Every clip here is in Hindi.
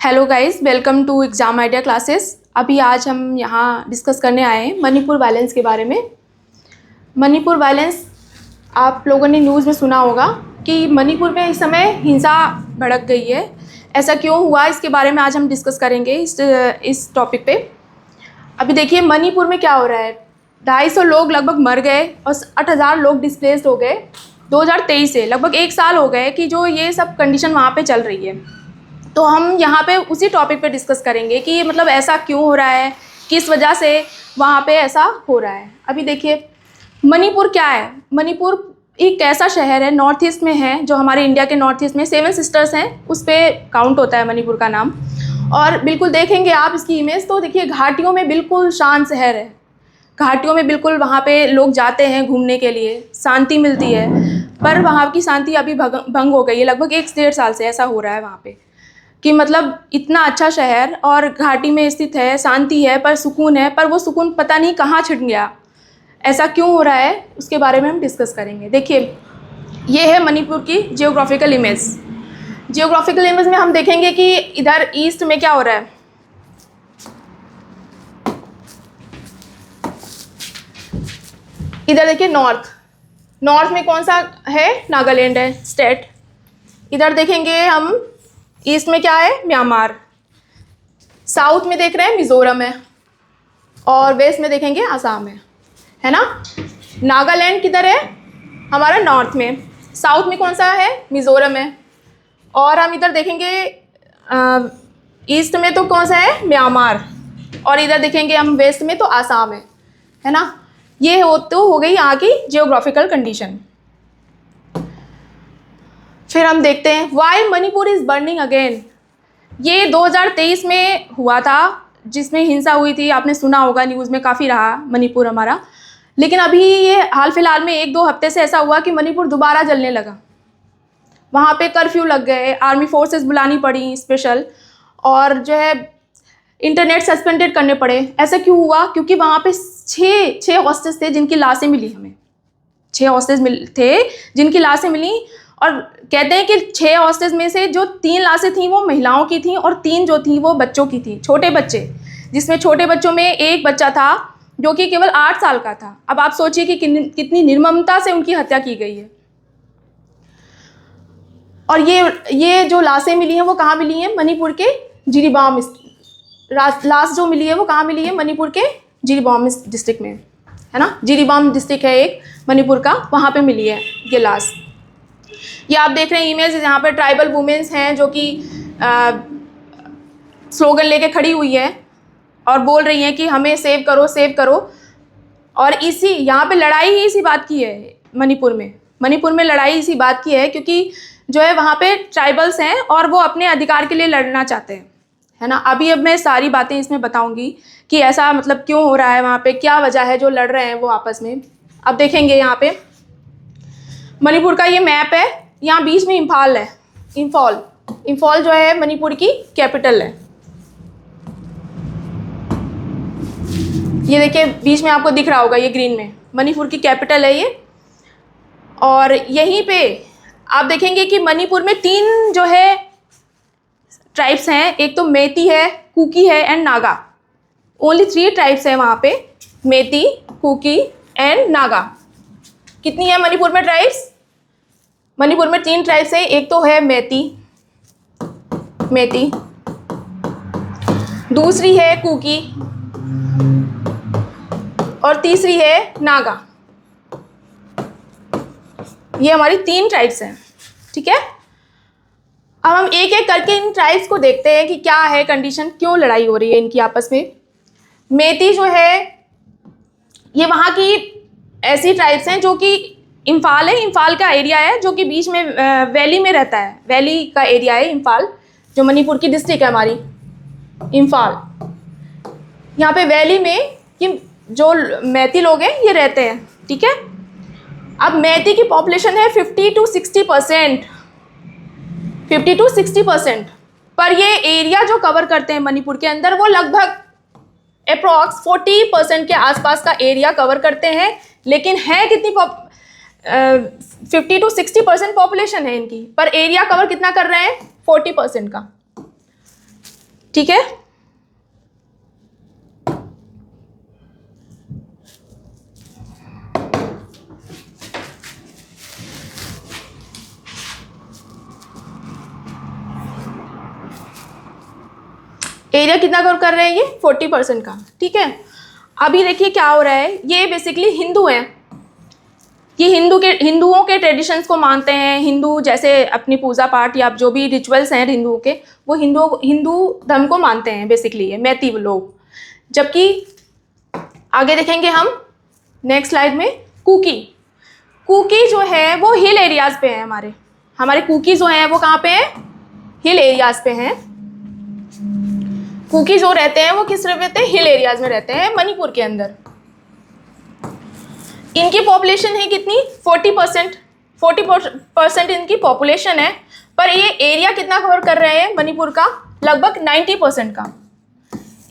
Hello guys, welcome to exam idea classes. अभी आज हम यहाँ डिस्कस करने आए हैं मणिपुर वायलेंस के बारे में। मणिपुर वायलेंस आप लोगों ने न्यूज़ में सुना होगा कि मणिपुर में इस समय हिंसा भड़क गई है। ऐसा क्यों हुआ, इसके बारे में आज हम डिस्कस करेंगे इस टॉपिक पे। अभी देखिए मणिपुर में क्या हो रहा है। 250 लोग लगभग मर गए और 8,000 लोग डिस्प्लेस्ड हो गए 2023 से। लगभग 1 साल हो गए कि जो ये सब कंडीशन वहाँ पे चल रही है। तो हम यहाँ पे उसी टॉपिक पे डिस्कस करेंगे कि मतलब ऐसा क्यों हो रहा है, किस वजह से वहाँ पे ऐसा हो रहा है। अभी देखिए मणिपुर क्या है। मणिपुर एक ऐसा शहर है, नॉर्थ ईस्ट में है, जो हमारे इंडिया के नॉर्थ ईस्ट में 7 सिस्टर्स हैं, उस पर काउंट होता है मणिपुर का नाम। और बिल्कुल देखेंगे आप इसकी इमेज तो देखिए घाटियों में बिल्कुल शांत शहर है। घाटियों में बिल्कुल वहाँ पे लोग जाते हैं घूमने के लिए, शांति मिलती है। पर वहाँ की शांति अभी भंग हो गई है। लगभग 1 से 1.5 साल से ऐसा हो रहा है वहाँ पे कि मतलब इतना अच्छा शहर और घाटी में स्थित है, शांति है, पर सुकून है, पर वो सुकून पता नहीं कहाँ छिड़ गया। ऐसा क्यों हो रहा है उसके बारे में हम डिस्कस करेंगे। देखिए ये है मणिपुर की जियोग्राफिकल इमेज। जियोग्राफिकल इमेज में हम देखेंगे कि इधर ईस्ट में क्या हो रहा है। इधर देखिए नॉर्थ में कौन सा है, नागालैंड है स्टेट। इधर देखेंगे हम ईस्ट में क्या है, म्यांमार। साउथ में देख रहे हैं मिजोरम है, और वेस्ट में देखेंगे आसाम है ना। नागालैंड किधर है, हमारा नॉर्थ में। साउथ में कौन सा है, मिजोरम है। और हम इधर देखेंगे ईस्ट में तो कौन सा है, म्यांमार। और इधर देखेंगे हम वेस्ट में तो आसाम है ना। ये हो गई यहाँ की जियोग्राफिकल कंडीशन। फिर हम देखते हैं why Manipur is burning again. ये 2023 में हुआ था, जिसमें हिंसा हुई थी। आपने सुना होगा, न्यूज़ में काफ़ी रहा मणिपुर हमारा। लेकिन अभी ये हाल फिलहाल में 1-2 हफ्ते से ऐसा हुआ कि मणिपुर दोबारा जलने लगा। वहाँ पे कर्फ्यू लग गए, आर्मी फोर्सेस बुलानी पड़ी स्पेशल, और जो है इंटरनेट सस्पेंडेड करने पड़े। ऐसा क्यों हुआ, क्योंकि वहाँ पे 6 हॉस्टेज थे जिनकी लाशें मिली हमें। 6 हॉस्टेज थे जिनकी लाशें मिली। और कहते हैं कि 6 हॉस्टेज में से जो 3 लाशें थीं वो महिलाओं की थीं, और 3 जो थीं वो बच्चों की थीं, छोटे बच्चे। जिसमें छोटे बच्चों में एक बच्चा था जो कि केवल 8 साल का था। अब आप सोचिए कि कितनी निर्ममता से उनकी हत्या की गई है। और ये जो लाशें मिली हैं वो कहाँ मिली हैं, मणिपुर के जिरीबाम। लाश जो मिली है वो कहाँ मिली है, मणिपुर के जिरीबाम डिस्ट्रिक्ट में, है ना। जिरीबाम डिस्ट्रिक्ट है एक मणिपुर का, वहाँ पे मिली है ये लाश। ये आप देख रहे हैं इमेज, यहाँ पर ट्राइबल वुमेन्स हैं जो कि स्लोगन लेके खड़ी हुई है और बोल रही हैं कि हमें सेव करो, सेव करो। और यहाँ पे लड़ाई ही इसी बात की है। मणिपुर में लड़ाई इसी बात की है, क्योंकि जो है वहाँ पे ट्राइबल्स हैं और वो अपने अधिकार के लिए लड़ना चाहते हैं, है ना। अब मैं सारी बातें इसमें बताऊंगी कि ऐसा मतलब क्यों हो रहा है, वहाँ पे क्या वजह है जो लड़ रहे हैं वो आपस में। अब देखेंगे यहाँ पे मणिपुर का ये मैप है। यहाँ बीच में इम्फाल है। इम्फाल जो है मणिपुर की कैपिटल है। ये देखिए बीच में आपको दिख रहा होगा, ये ग्रीन में मणिपुर की कैपिटल है ये। और यहीं पे आप देखेंगे कि मणिपुर में 3 जो है ट्राइब्स हैं। एक तो मेती है, कुकी है एंड नागा। ओनली 3 ट्राइब्स हैं वहाँ पे, मेती, कुकी एंड नागा। कितनी है मणिपुर में ट्राइब्स? मणिपुर में 3 ट्राइब्स हैं। एक तो है मेती, दूसरी है कुकी, और तीसरी है नागा। ये हमारी 3 ट्राइब्स हैं, ठीक है। अब हम एक एक करके इन ट्राइब्स को देखते हैं कि क्या है कंडीशन, क्यों लड़ाई हो रही है इनकी आपस में। मेती जो है ये वहाँ की ऐसी ट्राइब्स हैं जो कि इम्फाल है, इम्फाल का एरिया है जो कि बीच में वैली में रहता है। वैली का एरिया है इम्फाल, जो मणिपुर की डिस्ट्रिक्ट है हमारी इम्फाल। यहाँ पे वैली में कि जो मैती लोग हैं ये रहते हैं, ठीक है। अब मैती की पॉपुलेशन है 50 to 60%, 50 to 60%। पर ये एरिया जो कवर करते हैं मणिपुर के अंदर वो लगभग अप्रॉक्स 40% के आसपास का एरिया कवर करते हैं। लेकिन है कितनी 50 to 60% पॉपुलेशन है इनकी, पर एरिया कवर कितना कर रहे हैं, 40% का। ठीक है। एरिया कितना कवर कर रहे हैं ये 40% का, ठीक है। अभी देखिए क्या हो रहा है, ये बेसिकली हिंदू हैं, ये हिंदुओं के ट्रेडिशंस को मानते हैं। हिंदू जैसे अपनी पूजा पाठ या जो भी रिचुअल्स हैं हिंदुओं के, वो हिंदू धर्म को मानते हैं बेसिकली ये मैती लोग। जबकि आगे देखेंगे हम नेक्स्ट स्लाइड में, कुकी जो है वो हिल एरियाज पे हैं। हमारे कुकी जो हैं वो कहाँ पे हैं, हिल एरियाज पे हैं। कुकी जो रहते हैं वो किस तरफ रहते हैं, हिल एरियाज में रहते हैं मणिपुर के अंदर। इनकी पॉपुलेशन है कितनी, 40% इनकी पॉपुलेशन है। पर ये एरिया कितना कवर कर रहे हैं मणिपुर का, लगभग 90% का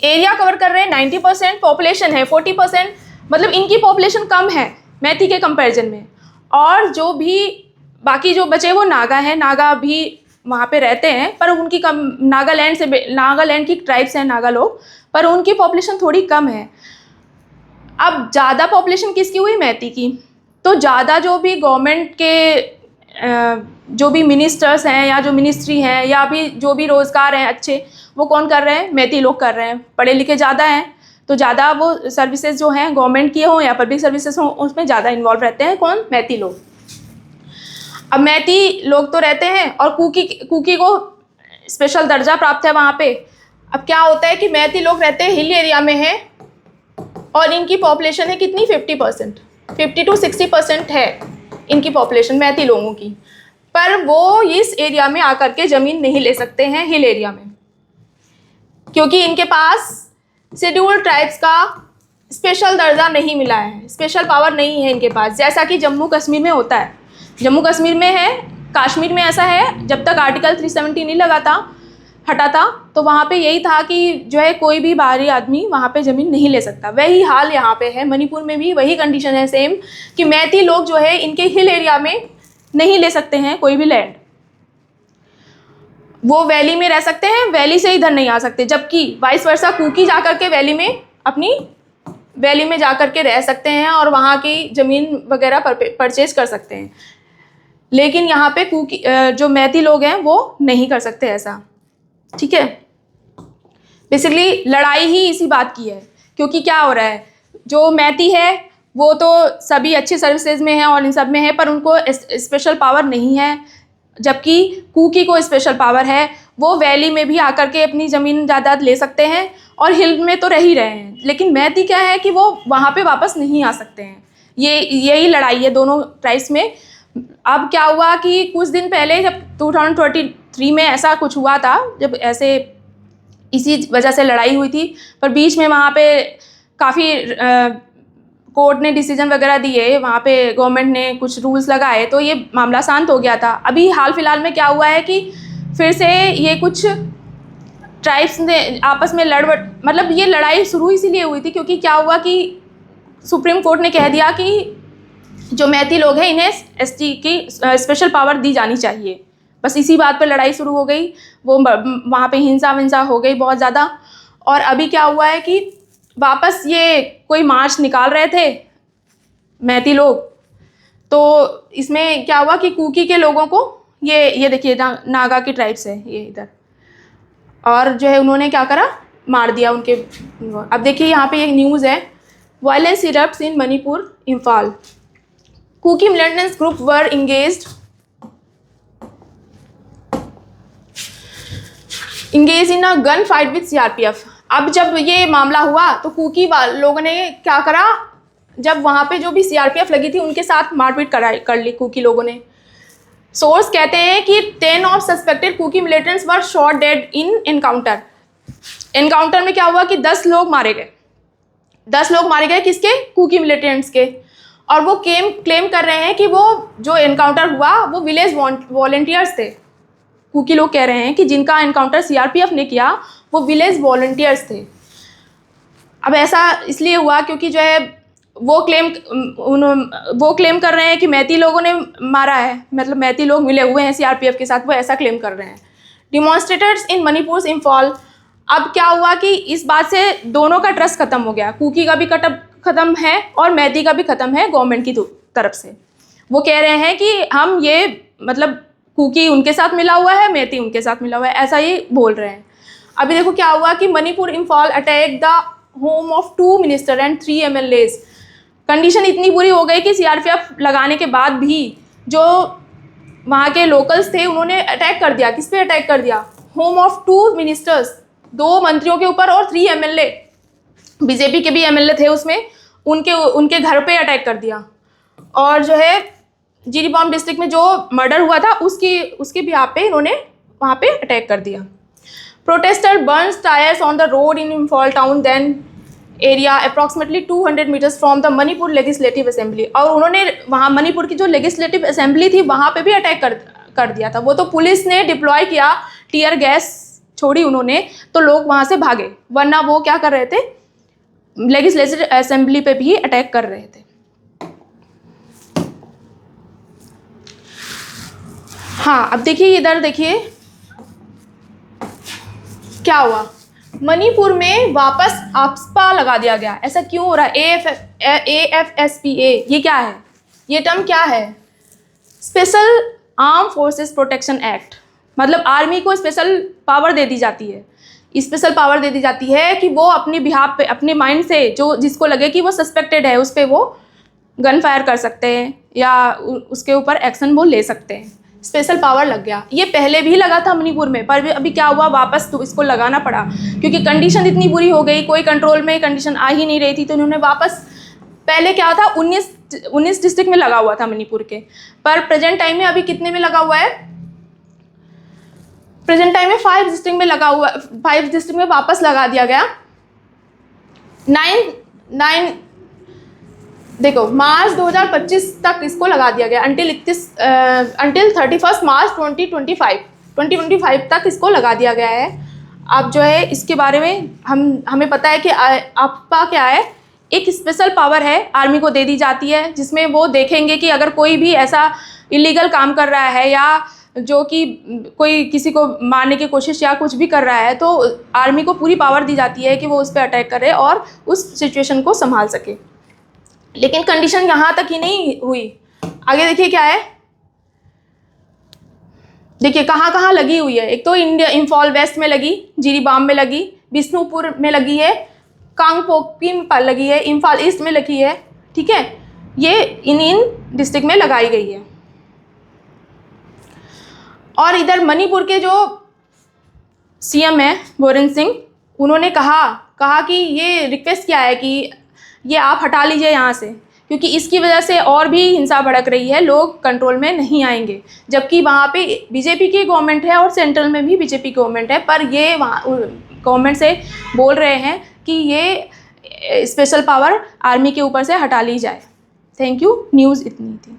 एरिया कवर कर रहे हैं। 90% पॉपुलेशन है, 40% मतलब इनकी पॉपुलेशन कम है मैती के कंपैरिजन में। और जो भी बाकी जो बचे वो नागा हैं, नागा भी वहाँ पे रहते हैं, पर उनकी कम, नागालैंड की ट्राइब्स हैं नागा लोग, पर उनकी पॉपुलेशन थोड़ी कम है। अब ज़्यादा पॉपुलेशन किसकी हुई, मैती की। तो ज़्यादा जो भी गवर्नमेंट के जो भी मिनिस्टर्स हैं या जो मिनिस्ट्री हैं या भी जो भी रोज़गार हैं अच्छे, वो कौन कर रहे हैं, मैती लोग कर रहे हैं। पढ़े लिखे ज़्यादा हैं तो ज़्यादा वो सर्विसेज जो हैं गवर्नमेंट की हों या पब्लिक सर्विसेज हों, उसमें ज़्यादा इन्वॉल्व रहते हैं। कौन, मैती लोग। अब मैती लोग तो रहते हैं और कुकी को स्पेशल दर्जा प्राप्त है वहाँ पे। अब क्या होता है कि मैती लोग रहते हैं हिल एरिया में हैं और इनकी पॉपुलेशन है कितनी, 50 to 60% है इनकी पॉपुलेशन मैती लोगों की। पर वो इस एरिया में आकर के ज़मीन नहीं ले सकते हैं हिल एरिया में, क्योंकि इनके पास शेड्यूल्ड ट्राइब्स का स्पेशल दर्जा नहीं मिला है, स्पेशल पावर नहीं है इनके पास, जैसा कि जम्मू कश्मीर में होता है। जम्मू कश्मीर में है, कश्मीर में ऐसा है, जब तक आर्टिकल 370 नहीं हटा था तो वहाँ पे यही था कि जो है कोई भी बाहरी आदमी वहाँ पे ज़मीन नहीं ले सकता। वही हाल यहाँ पे है, मणिपुर में भी वही कंडीशन है सेम, कि मैती लोग जो है इनके हिल एरिया में नहीं ले सकते हैं कोई भी लैंड। वो वैली में रह सकते हैं, वैली से इधर नहीं आ सकते। जबकि वाइस वर्सा कुकी जा कर के अपनी वैली में जा कर के रह सकते हैं और वहाँ की ज़मीन वगैरह परचेज कर सकते हैं। लेकिन यहाँ पे कुकी जो मैती लोग हैं वो नहीं कर सकते ऐसा, ठीक है। बेसिकली लड़ाई ही इसी बात की है, क्योंकि क्या हो रहा है, जो मैती है वो तो सभी अच्छी सर्विसेज में है और इन सब में है, पर उनको स्पेशल पावर नहीं है। जबकि कुकी को स्पेशल पावर है, वो वैली में भी आकर के अपनी ज़मीन जायदाद ले सकते हैं और हिल में तो रह ही रहे हैं। लेकिन मैती क्या है कि वो वहाँ पे वापस नहीं आ सकते हैं। यही लड़ाई है दोनों ट्राइब्स में। अब क्या हुआ कि कुछ दिन पहले जब 2023 में ऐसा कुछ हुआ था, जब ऐसे इसी वजह से लड़ाई हुई थी, पर बीच में वहाँ पे काफ़ी कोर्ट ने डिसीजन वगैरह दिए, वहाँ पे गवर्नमेंट ने कुछ रूल्स लगाए, तो ये मामला शांत हो गया था। अभी हाल फिलहाल में क्या हुआ है कि फिर से ये कुछ ट्राइब्स ने आपस में मतलब ये लड़ाई शुरू इसीलिए हुई थी क्योंकि क्या हुआ कि सुप्रीम कोर्ट ने कह दिया कि जो मैती लोग हैं इन्हें एसटी की स्पेशल पावर दी जानी चाहिए। बस इसी बात पर लड़ाई शुरू हो गई, वो वहाँ पे हिंसा हो गई बहुत ज़्यादा। और अभी क्या हुआ है कि वापस ये कोई मार्च निकाल रहे थे मैती लोग, तो इसमें क्या हुआ कि कुकी के लोगों को ये देखिए नागा की ट्राइब्स है ये इधर, और जो है उन्होंने क्या करा, मार दिया उनके। अब देखिए यहाँ पे एक न्यूज़ है, violence erupts in Manipur, Imphal. Kuki militants group were engage in a gun fight with CRPF. अब जब ये मामला हुआ तो कुकी लोगों ने क्या करा, जब वहाँ पे जो भी सीआरपीएफ लगी थी उनके साथ मारपीट कर ली कुकी लोगों ने। सोर्स कहते हैं कि 10 of suspected Kuki militants were shot dead in encounter में क्या हुआ कि 10 लोग मारे गए। 10 लोग मारे गए किसके, कुकी मिलिटेंट्स के। और वो क्लेम कर रहे हैं कि वो जो एनकाउंटर हुआ वो विलेज वॉलंटियर्स थे। कुकी लोग कह रहे हैं कि जिनका एनकाउंटर सीआरपीएफ ने किया वो विलेज वॉलंटियर्स थे। अब ऐसा इसलिए हुआ क्योंकि जो है वो क्लेम कर रहे हैं कि मैती लोगों ने मारा है, मतलब मैती लोग मिले हुए हैं सीआरपीएफ के साथ, वो ऐसा क्लेम कर रहे हैं। डिमॉन्स्ट्रेटर्स इन मणिपुर इम्फाल अब क्या हुआ कि इस बात से दोनों का ट्रस्ट खत्म हो गया, कुकी का भी खत्म है और मैती का भी खत्म है गवर्नमेंट की तरफ से। वो कह रहे हैं कि हम ये मतलब कुकी उनके साथ मिला हुआ है, मैती उनके साथ मिला हुआ है, ऐसा ये बोल रहे हैं। अभी देखो क्या हुआ कि Manipur Imphal attack the home of 2 minister and 3 MLAs। Condition इतनी बुरी हो गई कि CRPF लगाने के बाद भी जो वहाँ के लोकल्स थे उन्होंने अटैक कर दिया। किस पे अटैक कर दिया? होम ऑफ 2 मिनिस्टर्स, 2 मंत्रियों के ऊपर और 3 MLA, बीजेपी के भी MLA थे उसमें, उनके घर पे अटैक कर दिया। और जो है जिरीबाम डिस्ट्रिक्ट में जो मर्डर हुआ था उसके बिहार पे इन्होंने वहाँ पे अटैक कर दिया। Protester burns tyres on the road in Imphal town then area approximately 200 metres from the Manipur legislative assembly. और उन्होंने वहाँ मणिपुर की जो लेजिस्लेटिव असेंबली थी वहाँ पे भी अटैक कर दिया था। वो तो पुलिस ने डिप्लॉय किया, टीयर गैस छोड़ी उन्होंने, तो लोग वहाँ से भागे, वरना वो क्या कर रहे थे, लेजिस्लेटिव असेंबली पे भी अटैक कर रहे थे। हाँ, अब देखिए इधर देखिए क्या हुआ, मणिपुर में वापस AFSPA लगा दिया गया। ऐसा क्यों हो रहा है? AFSPA ये क्या है? ये टर्म क्या है? Special arm forces protection act. मतलब आर्मी को स्पेशल पावर दे दी जाती है, स्पेशल पावर दे दी जाती है कि वो अपनी बिहाफ पे, अपने माइंड से जो जिसको लगे कि वो सस्पेक्टेड है उस पर वो गन फायर कर सकते हैं या उसके ऊपर एक्शन वो ले सकते हैं। स्पेशल पावर लग गया। ये पहले भी लगा था मणिपुर में, पर अभी क्या हुआ, वापस तो इसको लगाना पड़ा क्योंकि कंडीशन इतनी बुरी हो गई, कोई कंट्रोल में कंडीशन आ ही नहीं रही थी, तो इन्होंने वापस, पहले क्या था 19 डिस्ट्रिक्ट में लगा हुआ था मणिपुर के, पर प्रेजेंट टाइम में अभी कितने में लगा हुआ है? प्रेजेंट टाइम में 5 डिस्ट्रिक्ट में लगा हुआ, 5 डिस्ट्रिक्ट में वापस लगा दिया गया। 9 देखो मार्च 2025 तक इसको लगा दिया गया, अंटिल 31 मार्च 2025 तक इसको लगा दिया गया है। अब जो है इसके बारे में हमें पता है कि AFSPA क्या है, एक स्पेशल पावर है, आर्मी को दे दी जाती है, जिसमें वो देखेंगे कि अगर कोई भी ऐसा इलीगल काम कर रहा है या जो कि कोई किसी को मारने की कोशिश या कुछ भी कर रहा है, तो आर्मी को पूरी पावर दी जाती है कि वो उस पर अटैक करे और उस सिचुएशन को संभाल सके। लेकिन कंडीशन यहाँ तक ही नहीं हुई, आगे देखिए क्या है, देखिए कहाँ कहाँ लगी हुई है। एक तो इंफॉल वेस्ट में लगी, जिरीबाम में लगी, बिष्णुपुर में लगी है, कांगपोकपिन पर लगी है, इम्फाल ईस्ट में लगी है, ठीक है, ये इन डिस्ट्रिक्ट में लगाई गई है। और इधर मणिपुर के जो CM है बोरेन सिंह, उन्होंने कहा कि ये रिक्वेस्ट किया है कि ये आप हटा लीजिए यहाँ से, क्योंकि इसकी वजह से और भी हिंसा भड़क रही है, लोग कंट्रोल में नहीं आएंगे। जबकि वहाँ पे बीजेपी की गवर्नमेंट है और सेंट्रल में भी बीजेपी गवर्नमेंट है, पर ये वहाँ गवर्नमेंट से बोल रहे हैं कि ये स्पेशल पावर आर्मी के ऊपर से हटा ली जाए। Thank you. न्यूज़ इतनी थी।